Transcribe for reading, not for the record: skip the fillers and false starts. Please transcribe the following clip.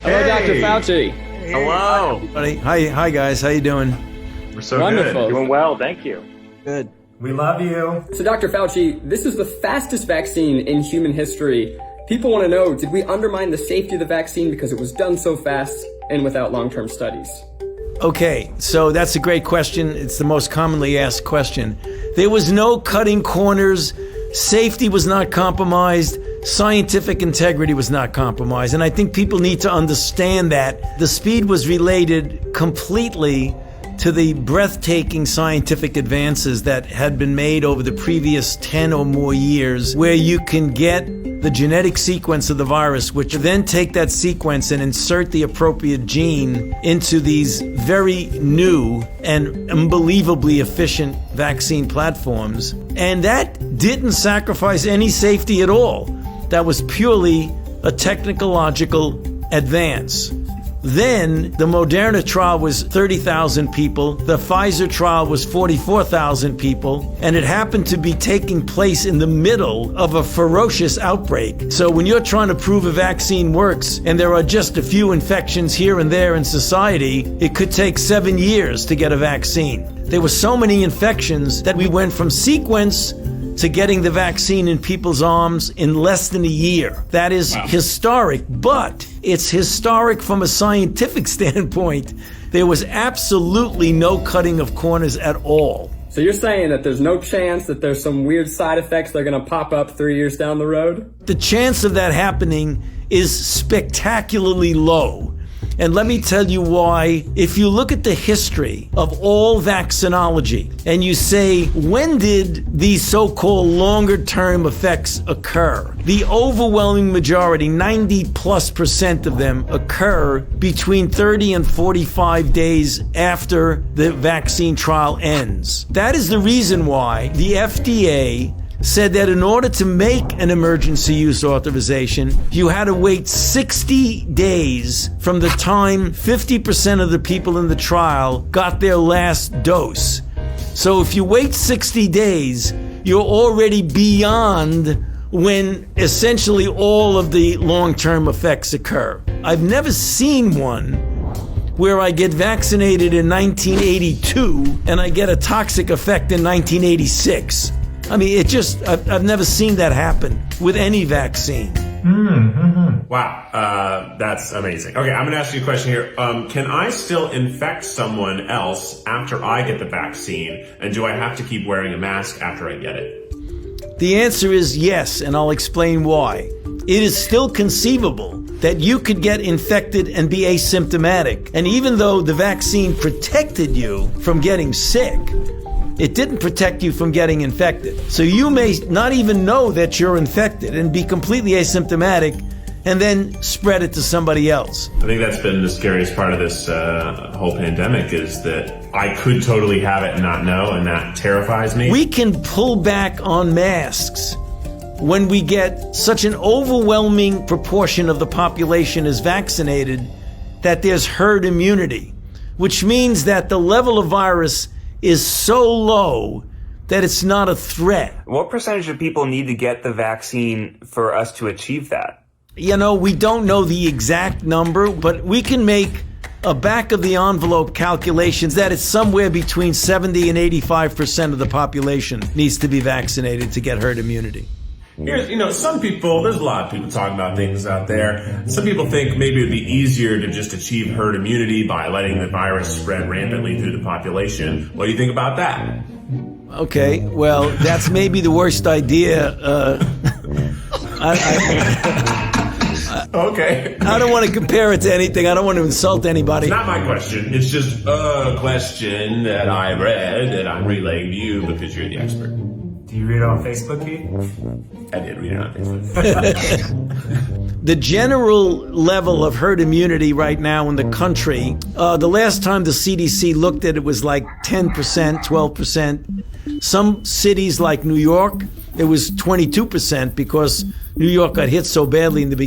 Hello, Dr. Fauci. Hello. Buddy. Hi guys. How you doing? We're so Wonderful. good. Doing well, thank you. Good. We love you. So, Dr. Fauci, this is the fastest vaccine in human history. People want to know, did we undermine the safety of the vaccine because it was done so fast and without long-term studies? Okay, so that's a great question. It's the most commonly asked question. There was no cutting corners. Safety was not compromised. Scientific integrity was not compromised. And I think people need to understand that the speed was related completely to the breathtaking scientific advances that had been made over the previous 10 or more years, where you can get the genetic sequence of the virus, which then take that sequence and insert the appropriate gene into these very new and unbelievably efficient vaccine platforms. And that didn't sacrifice any safety at all. That was purely a technological advance. Then the Moderna trial was 30,000 people. The Pfizer trial was 44,000 people. And it happened to be taking place in the middle of a ferocious outbreak. So when you're trying to prove a vaccine works and there are just a few infections here and there in society, it could take 7 years to get a vaccine. There were so many infections that we went from sequence to getting the vaccine in people's arms in less than a year. That is historic, but it's historic from a scientific standpoint. There was absolutely no cutting of corners at all. So you're saying that there's no chance that there's some weird side effects that are going to pop up 3 years down the road? The chance of that happening is spectacularly low. And let me tell you why. If you look at the history of all vaccinology and you say, when did these so-called longer-term effects occur? The overwhelming majority, 90+% of them, occur between 30 and 45 days after the vaccine trial ends. That is the reason why the FDA said that in order to make an emergency use authorization, you had to wait 60 days from the time 50% of the people in the trial got their last dose. So if you wait 60 days, you're already beyond when essentially all of the long-term effects occur. I've never seen one where I get vaccinated in 1982 and I get a toxic effect in 1986. I mean, I've never seen that happen with any vaccine. Wow, that's amazing. Okay, I'm going to ask you a question here. Can I still infect someone else after I get the vaccine? And do I have to keep wearing a mask after I get it? The answer is yes, and I'll explain why. It is still conceivable that you could get infected and be asymptomatic. And even though the vaccine protected you from getting sick, it didn't protect you from getting infected. So you may not even know that you're infected and be completely asymptomatic and then spread it to somebody else. I think that's been the scariest part of this whole pandemic, is that I could totally have it and not know, and that terrifies me. We can pull back on masks when we get such an overwhelming proportion of the population is vaccinated that there's herd immunity, which means that the level of virus is so low that it's not a threat. What percentage of people need to get the vaccine for us to achieve that? You know, we don't know the exact number, but we can make a back-of-the-envelope calculations that it's somewhere between 70 and 85% of the population needs to be vaccinated to get herd immunity. Here's, some people, there's a lot of people talking about things out there. Some people think maybe it would be easier to just achieve herd immunity by letting the virus spread rampantly through the population. What do you think about that? Okay, well, that's maybe the worst idea. Okay. I don't want to compare it to anything. I don't want to insult anybody. It's not my question. It's just a question that I read that I'm relaying to you because you're the expert. Do you read it on Facebook, Keith? I did read it on Facebook. The general level of herd immunity right now in the country, the last time the CDC looked at it was like 10%, 12%. Some cities like New York, it was 22% because New York got hit so badly in the beginning.